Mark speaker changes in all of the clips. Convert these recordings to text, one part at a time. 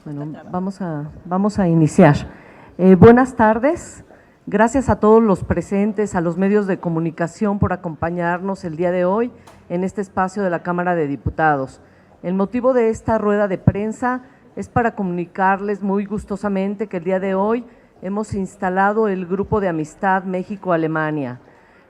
Speaker 1: Bueno, vamos a iniciar. Buenas tardes. Gracias a todos los presentes, a los medios de comunicación por acompañarnos el día de hoy en este espacio de la Cámara de Diputados. El motivo de esta rueda de prensa es para comunicarles muy gustosamente que el día de hoy hemos instalado el Grupo de Amistad México-Alemania.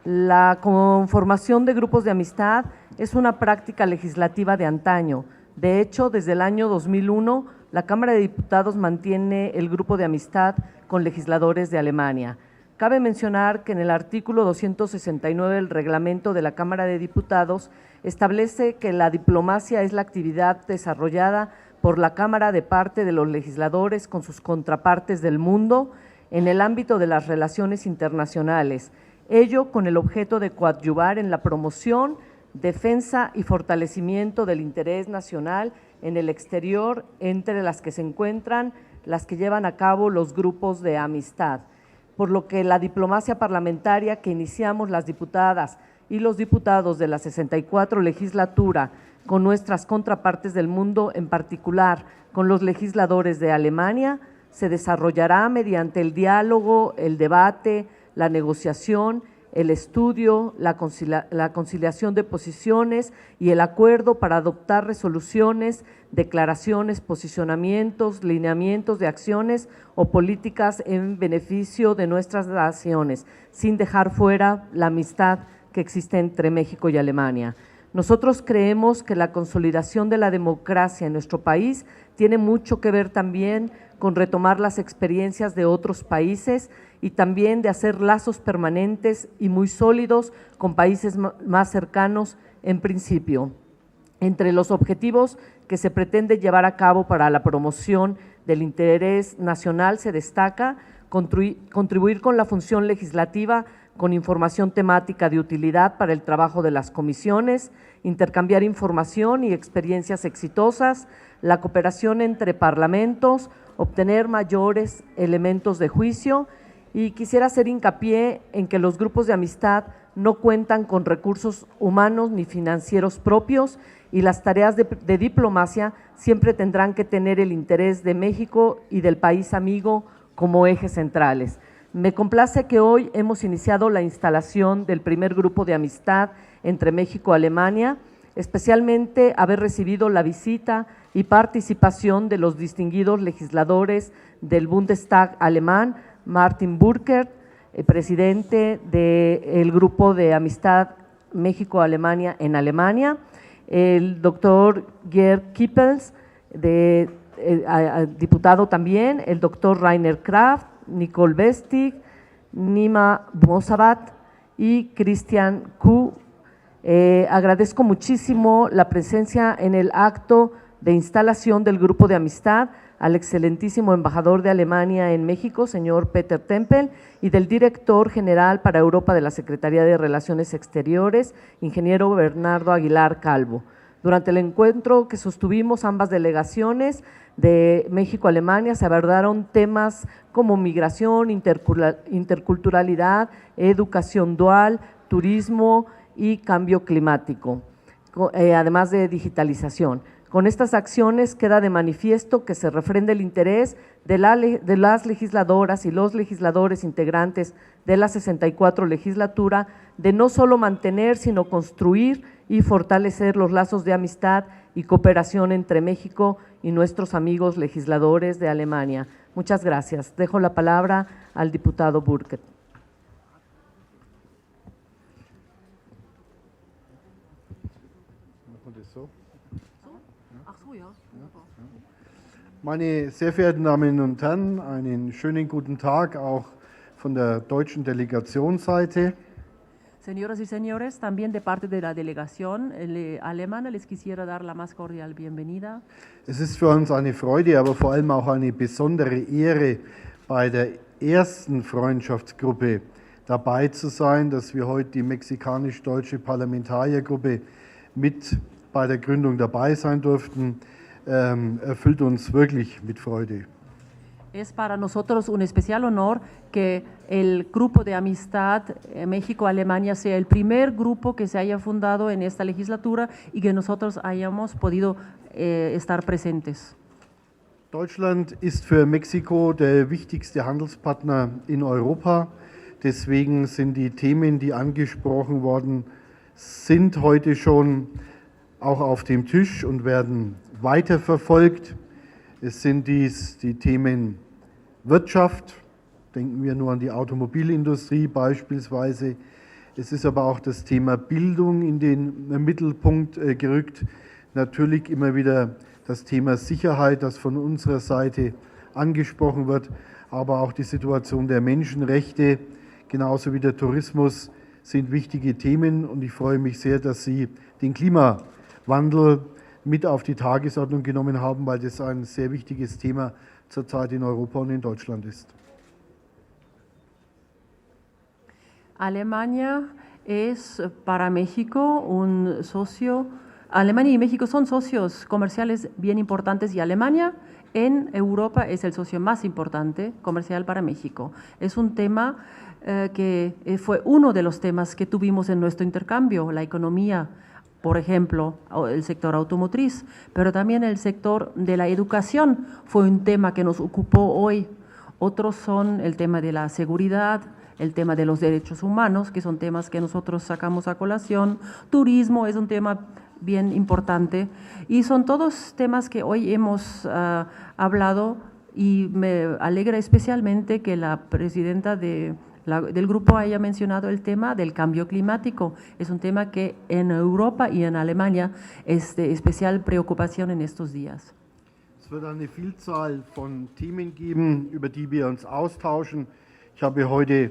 Speaker 1: La conformación de grupos de amistad es una práctica legislativa de antaño. De hecho, desde el año 2001, la Cámara de Diputados mantiene el grupo de amistad con legisladores de Alemania. Cabe mencionar que en el artículo 269 del reglamento de la Cámara de Diputados establece que la diplomacia es la actividad desarrollada por la Cámara de parte de los legisladores con sus contrapartes del mundo en el ámbito de las relaciones internacionales, ello con el objeto de coadyuvar en la promoción, defensa y fortalecimiento del interés nacional en el exterior, entre las que se encuentran las que llevan a cabo los grupos de amistad. Por lo que la diplomacia parlamentaria que iniciamos las diputadas y los diputados de la 64 legislatura con nuestras contrapartes del mundo, en particular con los legisladores de Alemania, se desarrollará mediante el diálogo, el debate, la negociación, el estudio, la conciliación de posiciones y el acuerdo para adoptar resoluciones, declaraciones, posicionamientos, lineamientos de acciones o políticas en beneficio de nuestras naciones, sin dejar fuera la amistad que existe entre México y Alemania. Nosotros creemos que la consolidación de la democracia en nuestro país tiene mucho que ver también con retomar las experiencias de otros países y también de hacer lazos permanentes y muy sólidos con países más cercanos en principio. Entre los objetivos que se pretende llevar a cabo para la promoción del interés nacional se destaca contribuir con la función legislativa con información temática de utilidad para el trabajo de las comisiones, intercambiar información y experiencias exitosas, la cooperación entre parlamentos, obtener mayores elementos de juicio. Y quisiera hacer hincapié en que los grupos de amistad no cuentan con recursos humanos ni financieros propios y las tareas de diplomacia siempre tendrán que tener el interés de México y del país amigo como ejes centrales. Me complace que hoy hemos iniciado la instalación del primer grupo de amistad entre México y Alemania, especialmente haber recibido la visita y participación de los distinguidos legisladores del Bundestag alemán, Martin Burkert, presidente del Grupo de Amistad México-Alemania en Alemania, el doctor Gerd Kippels, diputado también, el doctor Rainer Kraft, Nicole Bestig, Nima Mosabat y Christian Kuh. Agradezco muchísimo la presencia en el acto de instalación del Grupo de Amistad al excelentísimo embajador de Alemania en México, señor Peter Tempel, y del director general para Europa de la Secretaría de Relaciones Exteriores, ingeniero Bernardo Aguilar Calvo. Durante el encuentro que sostuvimos ambas delegaciones de México-Alemania se abordaron temas como migración, interculturalidad, educación dual, turismo y cambio climático, además de digitalización. Con estas acciones queda de manifiesto que se refrenda el interés de las legisladoras y los legisladores integrantes de la 64 legislatura de no solo mantener, sino construir y fortalecer los lazos de amistad y cooperación entre México y nuestros amigos legisladores de Alemania. Muchas gracias. Dejo la palabra al diputado Burkert.
Speaker 2: Meine sehr verehrten Damen und Herren, einen schönen guten Tag auch von der deutschen Delegationsseite.
Speaker 1: Señoras y señores, también de parte de la delegación alemana les quisiera dar la más cordial bienvenida.
Speaker 2: Es ist für uns eine Freude, aber vor allem auch eine besondere Ehre, bei der ersten Freundschaftsgruppe dabei zu sein, dass wir heute die mexikanisch-deutsche Parlamentariergruppe mit bei der Gründung dabei sein durften. Erfüllt uns wirklich mit Freude.
Speaker 1: Es para nosotros un especial honor que el Grupo de Amistad México-Alemania sea el primer grupo que se haya fundado en esta legislatura y que nosotros hayamos podido estar presentes.
Speaker 2: Deutschland ist für Mexiko der wichtigste Handelspartner in Europa. Deswegen sind die Themen, die angesprochen worden sind, heute schon auch auf dem Tisch und werden weiterverfolgt. Es sind dies die Themen Wirtschaft, denken wir nur an die Automobilindustrie beispielsweise. Es ist aber auch das Thema Bildung in den Mittelpunkt gerückt. Natürlich immer wieder das Thema Sicherheit, das von unserer Seite angesprochen wird, aber auch die Situation der Menschenrechte, genauso wie der Tourismus, sind wichtige Themen. Und ich freue mich sehr, dass Sie den Klimawandel mit auf die Tagesordnung genommen haben, weil das ein sehr wichtiges Thema zurzeit in Europa und in Deutschland ist.
Speaker 1: Alemania es para México un socio. Alemania y México son socios comerciales bien importantes y Alemania en Europa es el socio más importante comercial para México. Es un tema que fue uno de los temas que tuvimos en nuestro intercambio, la economía, por ejemplo, el sector automotriz, pero también el sector de la educación fue un tema que nos ocupó hoy. Otros son el tema de la seguridad, el tema de los derechos humanos, que son temas que nosotros sacamos a colación. Turismo es un tema bien importante y son todos temas que hoy hemos hablado y me alegra especialmente que la presidenta del grupo haya mencionado el tema del cambio climático. Es un tema que en Europa y en Alemania es de especial preocupación en estos días.
Speaker 2: Es wird eine Vielzahl von Themen geben, über die wir uns austauschen. Ich habe heute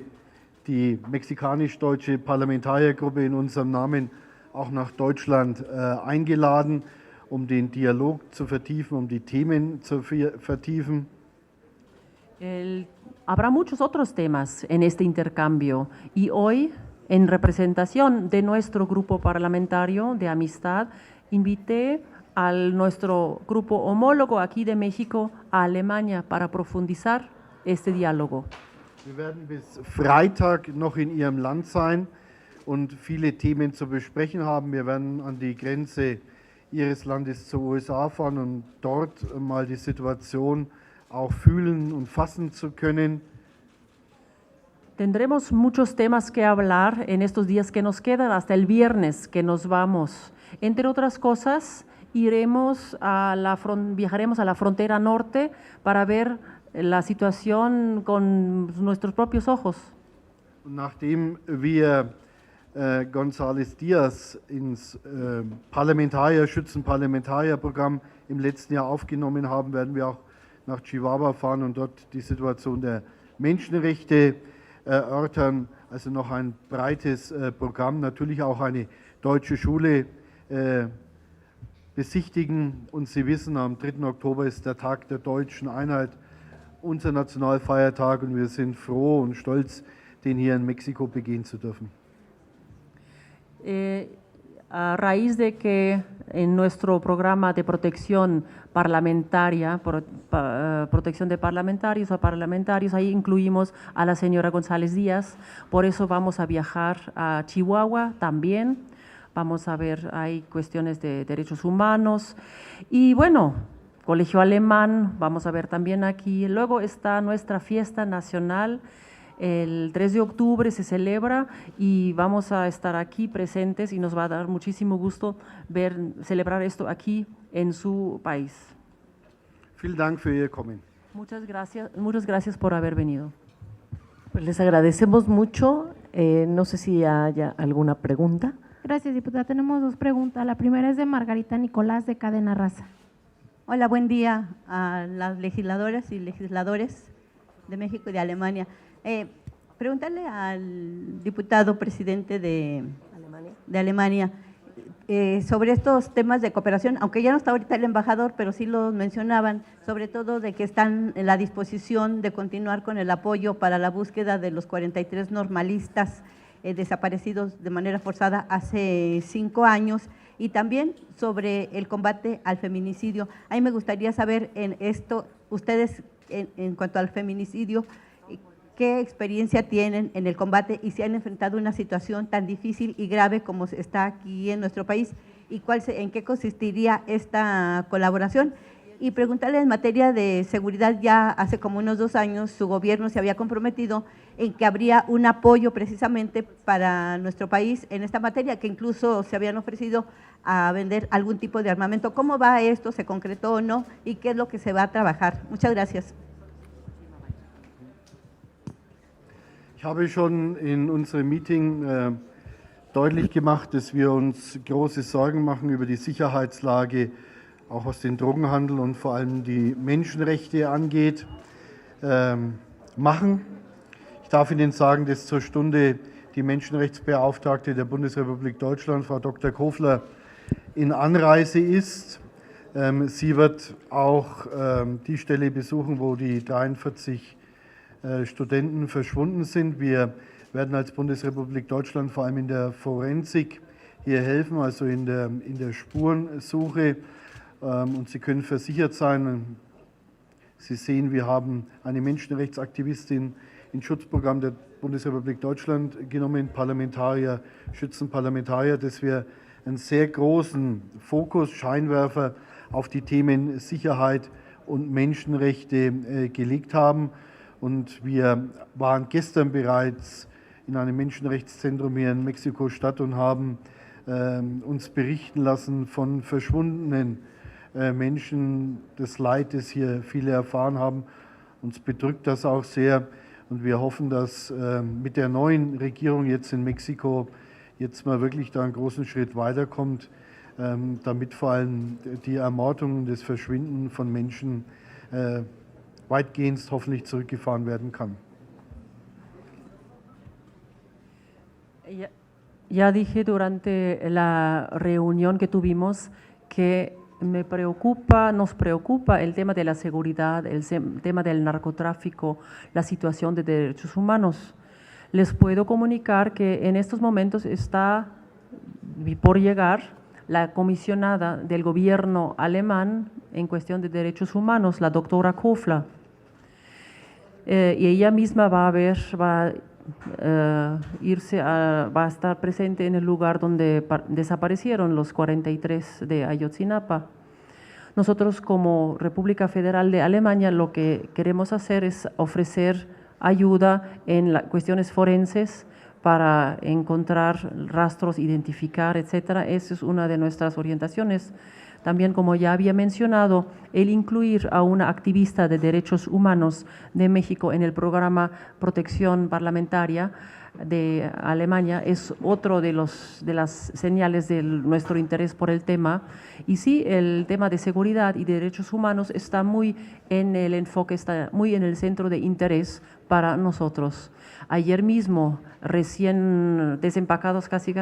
Speaker 2: die mexikanisch-deutsche Parlamentariergruppe in unserem Namen auch nach Deutschland eingeladen, um den Dialog zu vertiefen, um die Themen zu vertiefen.
Speaker 1: Habrá muchos otros temas en este intercambio y hoy, en representación de nuestro grupo parlamentario de amistad, invité a nuestro grupo homólogo aquí de México a Alemania para profundizar este diálogo.
Speaker 2: Wir werden bis Freitag noch in Ihrem Land sein und viele Themen zu besprechen haben. Wir werden an die Grenze Ihres Landes zur USA fahren und dort mal die Situation auch fühlen und fassen zu können.
Speaker 1: Tendremos muchos temas que hablar en estos días que nos quedan hasta el viernes que nos vamos. Entre otras cosas, viajaremos a la frontera norte para ver la situación con nuestros propios ojos.
Speaker 2: Und nachdem wir González Díaz ins Schützenparlamentarierprogramm im letzten Jahr aufgenommen haben, werden wir auch nach Chihuahua fahren und dort die Situation der Menschenrechte erörtern. Also noch ein breites Programm, natürlich auch eine deutsche Schule besichtigen. Und Sie wissen, am 3. Oktober ist der Tag der deutschen Einheit, unser Nationalfeiertag, und wir sind froh und stolz, den hier in Mexiko begehen zu dürfen.
Speaker 1: A raíz de que en nuestro programa de protección parlamentaria, protección de parlamentarios o parlamentarios, ahí incluimos a la señora González Díaz, por eso vamos a viajar a Chihuahua también, vamos a ver, hay cuestiones de derechos humanos y bueno, Colegio Alemán, vamos a ver también aquí. Luego está nuestra fiesta nacional, el 3 de octubre se celebra y vamos a estar aquí presentes y nos va a dar muchísimo gusto celebrar esto aquí en su país.
Speaker 2: Vielen Dank für Ihr Kommen.
Speaker 1: Muchas gracias por haber venido.
Speaker 3: Pues les agradecemos mucho. No sé si haya alguna pregunta.
Speaker 4: Gracias, diputada. Tenemos dos preguntas. La primera es de Margarita Nicolás, de Cadena Raza.
Speaker 5: Hola, buen día a las legisladoras y legisladores de México y de Alemania. Preguntarle al diputado presidente de Alemania sobre estos temas de cooperación, aunque ya no está ahorita el embajador, pero sí lo mencionaban, sobre todo de que están en la disposición de continuar con el apoyo para la búsqueda de los 43 normalistas desaparecidos de manera forzada hace 5 años, y también sobre el combate al feminicidio. A mí me gustaría saber en esto, ustedes en cuanto al feminicidio, ¿qué experiencia tienen en el combate y si han enfrentado una situación tan difícil y grave como está aquí en nuestro país? ¿Y en qué consistiría esta colaboración? Y preguntarle en materia de seguridad, ya hace como unos 2 años su gobierno se había comprometido en que habría un apoyo precisamente para nuestro país en esta materia, que incluso se habían ofrecido a vender algún tipo de armamento. ¿Cómo va esto? ¿Se concretó o no? ¿Y qué es lo que se va a trabajar? Muchas gracias.
Speaker 2: Ich habe schon in unserem Meeting deutlich gemacht, dass wir uns große Sorgen machen über die Sicherheitslage, auch was den Drogenhandel und vor allem die Menschenrechte angeht, machen. Ich darf Ihnen sagen, dass zur Stunde die Menschenrechtsbeauftragte der Bundesrepublik Deutschland, Frau Dr. Kofler, in Anreise ist. Sie wird auch die Stelle besuchen, wo die 43 Studenten verschwunden sind. Wir werden als Bundesrepublik Deutschland vor allem in der Forensik hier helfen, also in der Spurensuche. Und Sie können versichert sein, Sie sehen, wir haben eine Menschenrechtsaktivistin ins Schutzprogramm der Bundesrepublik Deutschland genommen, Parlamentarier, Schützenparlamentarier, dass wir einen sehr großen Fokus, Scheinwerfer auf die Themen Sicherheit und Menschenrechte gelegt haben. Und wir waren gestern bereits in einem Menschenrechtszentrum hier in Mexiko-Stadt und haben uns berichten lassen von verschwundenen Menschen, das Leid, das hier viele erfahren haben. Uns bedrückt das auch sehr und wir hoffen, dass mit der neuen Regierung jetzt in Mexiko jetzt mal wirklich da einen großen Schritt weiterkommt, damit vor allem die Ermordung, das Verschwinden von Menschen weitgehend hoffentlich zurückgefahren werden kann.
Speaker 3: Ya dije durante la reunión que tuvimos que nos preocupa el tema de la seguridad, el tema del narcotráfico, la situación de derechos humanos. Les puedo comunicar que en estos momentos está por llegar la comisionada del gobierno alemán en cuestión de derechos humanos, la doctora Kofler. Y ella misma va a estar presente en el lugar donde desaparecieron los 43 de Ayotzinapa. Nosotros como República Federal de Alemania lo que queremos hacer es ofrecer ayuda en cuestiones forenses para encontrar rastros, identificar, etcétera. Esa es una de nuestras orientaciones. También, como ya había mencionado, el incluir a una activista de derechos humanos de México en el programa Protección Parlamentaria de Alemania es otro de las señales de nuestro interés por el tema. Y sí, el tema de seguridad y derechos humanos está muy en el enfoque, está muy en el centro de interés para nosotros. Ayer mismo, recién desempacados casi,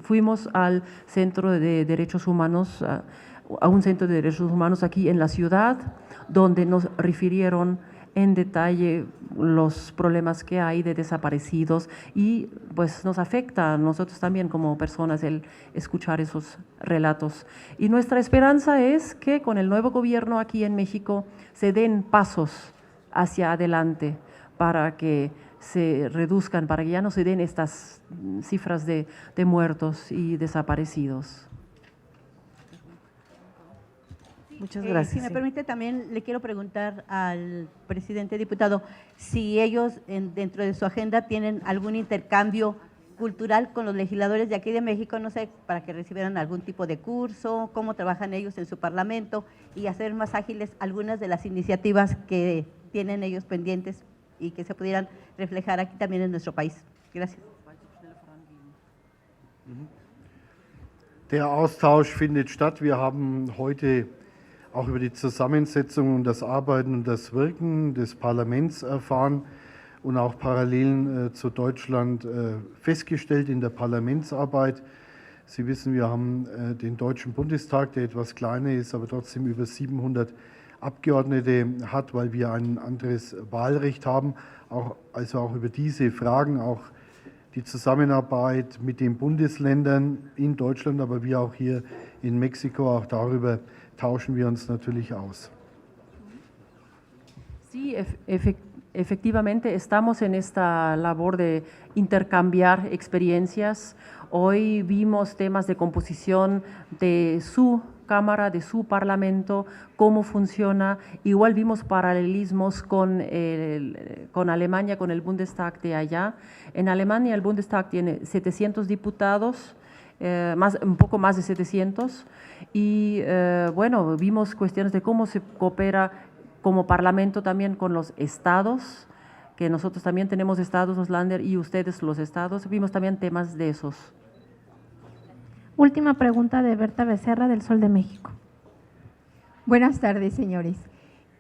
Speaker 3: fuimos al Centro de Derechos Humanos, a un centro de derechos humanos aquí en la ciudad, donde nos refirieron en detalle los problemas que hay de desaparecidos y pues nos afecta a nosotros también como personas el escuchar esos relatos. Y nuestra esperanza es que con el nuevo gobierno aquí en México se den pasos hacia adelante para que se reduzcan, para que ya no se den estas cifras de muertos y desaparecidos.
Speaker 1: Muchas gracias.
Speaker 5: Si me permite, también le quiero preguntar al presidente diputado si ellos dentro de su agenda tienen algún intercambio cultural con los legisladores de aquí de México, no sé, para que recibieran algún tipo de curso, cómo trabajan ellos en su parlamento y hacer más ágiles algunas de las iniciativas que tienen ellos pendientes y que se pudieran reflejar aquí también en nuestro país. Gracias.
Speaker 2: Der Austausch findet statt. Wir haben heute auch über die Zusammensetzung und das Arbeiten und das Wirken des Parlaments erfahren und auch Parallelen zu Deutschland festgestellt in der Parlamentsarbeit. Sie wissen, wir haben den Deutschen Bundestag, der etwas kleiner ist, aber trotzdem über 700 Abgeordnete hat, weil wir ein anderes Wahlrecht haben. Also auch über diese Fragen, auch die Zusammenarbeit mit den Bundesländern in Deutschland, aber wie auch hier in Mexiko, auch darüber tauschen wir uns natürlich aus.
Speaker 3: Sí, efectivamente estamos en esta labor de intercambiar experiencias. Hoy vimos temas de composición de su Cámara, de su Parlamento, cómo funciona. Igual vimos paralelismos con Alemania, con el Bundestag de allá. En Alemania el Bundestag tiene 700 diputados, un poco más de 700, y bueno, vimos cuestiones de cómo se coopera como Parlamento también con los estados, que nosotros también tenemos estados, los Länder, y ustedes los estados. Vimos también temas de esos.
Speaker 4: Última pregunta de Berta Becerra, del Sol de México.
Speaker 6: Buenas tardes, señores.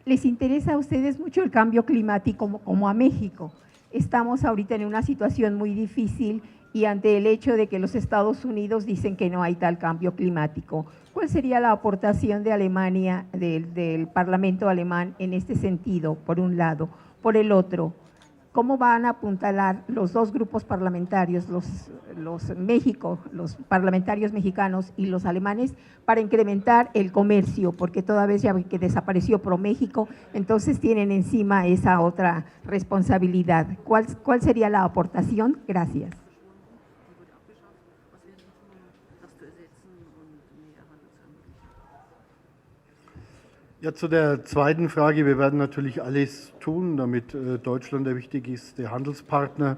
Speaker 6: ¿Les interesa a ustedes mucho el cambio climático como a México? Estamos ahorita en una situación muy difícil y ante el hecho de que los Estados Unidos dicen que no hay tal cambio climático. ¿Cuál sería la aportación de Alemania, del Parlamento alemán en este sentido, por un lado? Por el otro, ¿cómo van a apuntalar los dos grupos parlamentarios, los parlamentarios mexicanos y los alemanes, para incrementar el comercio? Porque toda vez ya que desapareció ProMéxico, entonces tienen encima esa otra responsabilidad. ¿Cuál sería la aportación? Gracias.
Speaker 2: Ja, zu der zweiten Frage. Wir werden natürlich alles tun, damit Deutschland der wichtigste Handelspartner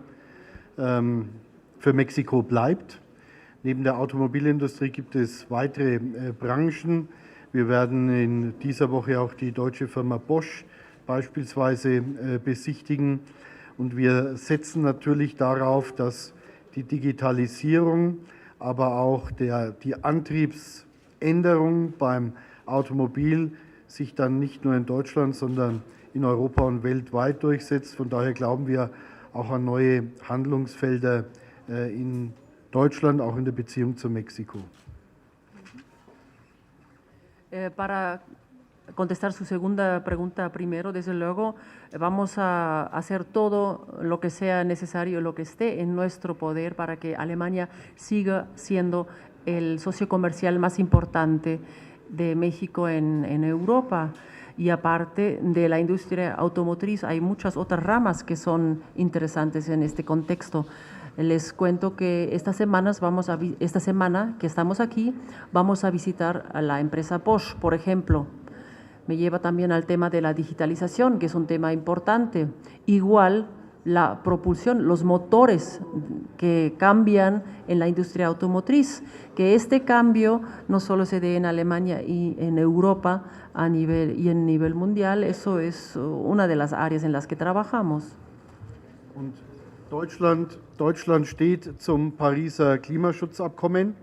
Speaker 2: für Mexiko bleibt. Neben der Automobilindustrie gibt es weitere Branchen. Wir werden in dieser Woche auch die deutsche Firma Bosch beispielsweise besichtigen. Und wir setzen natürlich darauf, dass die Digitalisierung, aber auch die Antriebsänderung beim Automobil sich dann nicht nur in Deutschland, sondern in Europa und weltweit durchsetzt. Von daher glauben wir auch an neue Handlungsfelder in Deutschland, auch in der Beziehung zu Mexiko.
Speaker 3: Para contestar su segunda pregunta primero, desde luego, vamos a hacer todo lo que sea necesario, lo que esté en nuestro poder para que Alemania siga siendo el socio comercial más importante de México en Europa. Y aparte de la industria automotriz, hay muchas otras ramas que son interesantes en este contexto. Les cuento que esta semana que estamos aquí, vamos a visitar a la empresa Bosch, por ejemplo. Me lleva también al tema de la digitalización, que es un tema importante. Igual la propulsión, los motores que cambian en la industria automotriz, que este cambio no solo se dé en Alemania y en Europa en nivel mundial. Eso es una de las áreas en las que trabajamos.
Speaker 2: Und Deutschland steht zum Pariser Klimaschutzabkommen.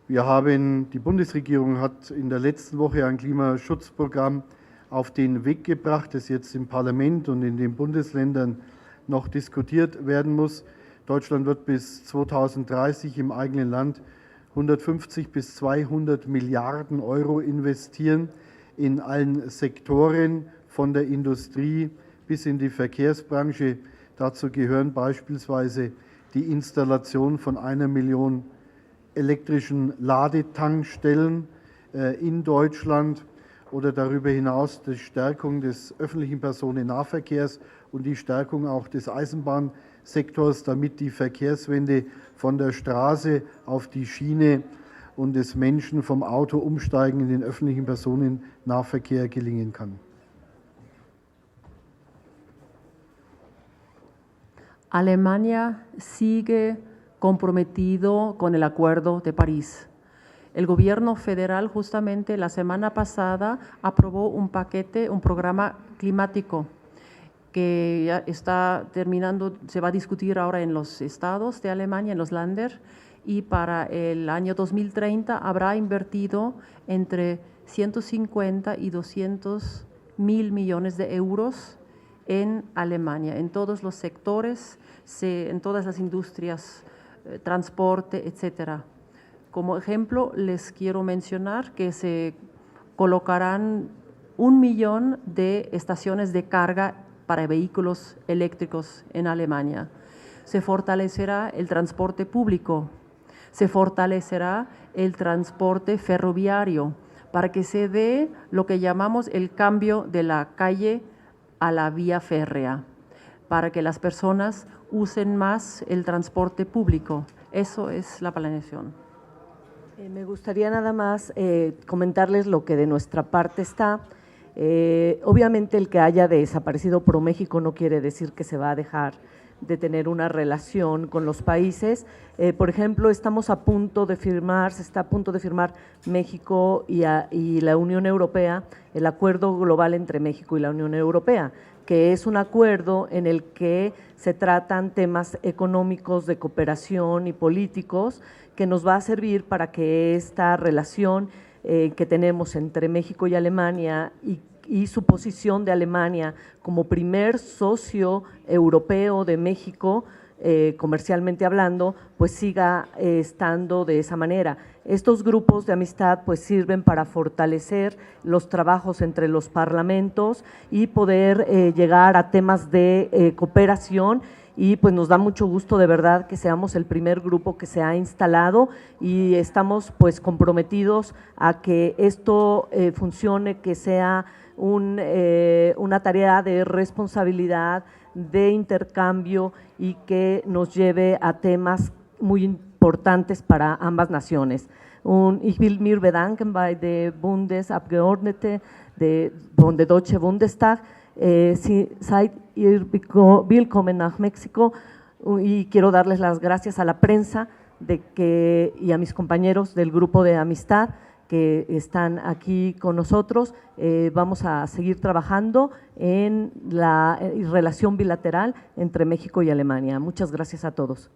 Speaker 2: Die Bundesregierung hat in der letzten Woche ein Klimaschutzprogramm auf den Weg gebracht, das jetzt im Parlament und in den Bundesländern noch diskutiert werden muss. Deutschland wird bis 2030 im eigenen Land 150 bis 200 Milliarden Euro investieren in allen Sektoren, von der Industrie bis in die Verkehrsbranche. Dazu gehören beispielsweise die Installation von 1 Million elektrischen Ladetankstellen in Deutschland oder darüber hinaus die Stärkung des öffentlichen Personennahverkehrs und die Stärkung auch des Eisenbahnsektors, damit die Verkehrswende von der Straße auf die Schiene und des Menschen vom Auto umsteigen in den öffentlichen Personennahverkehr gelingen kann.
Speaker 3: Alemania sigue comprometido con el Acuerdo de París. El gobierno federal justamente la semana pasada aprobó un programa climático que ya está terminando, se va a discutir ahora en los estados de Alemania, en los Länder, y para el año 2030 habrá invertido entre 150 y 200 mil millones de euros en Alemania, en todos los sectores, en todas las industrias, transporte, etcétera. Como ejemplo, les quiero mencionar que se colocarán 1 millón de estaciones de carga para vehículos eléctricos en Alemania. Se fortalecerá el transporte público, se fortalecerá el transporte ferroviario para que se dé lo que llamamos el cambio de la calle a la vía férrea, para que las personas usen más el transporte público. Eso es la planeación.
Speaker 1: Me gustaría nada más comentarles lo que de nuestra parte está. Obviamente el que haya desaparecido ProMéxico no quiere decir que se va a dejar de tener una relación con los países. Por ejemplo, estamos a punto de firmar, se está a punto de firmar México y la Unión Europea, el acuerdo global entre México y la Unión Europea, que es un acuerdo en el que se tratan temas económicos de cooperación y políticos que nos va a servir para que esta relación que tenemos entre México y Alemania y su posición de Alemania como primer socio europeo de México, comercialmente hablando, pues siga estando de esa manera. Estos grupos de amistad pues sirven para fortalecer los trabajos entre los parlamentos y poder llegar a temas de cooperación, y pues nos da mucho gusto de verdad que seamos el primer grupo que se ha instalado y estamos pues comprometidos a que esto funcione, que sea una tarea de responsabilidad, de intercambio y que nos lleve a temas muy importantes para ambas naciones. Ich will mir bedanken bei der Bundesabgeordnete von der Deutsche Bundestag. Seid ihr willkommen nach México, y quiero darles las gracias a la prensa y a mis compañeros del grupo de amistad que están aquí con nosotros. Vamos a seguir trabajando en la relación bilateral entre México y Alemania. Muchas gracias a todos.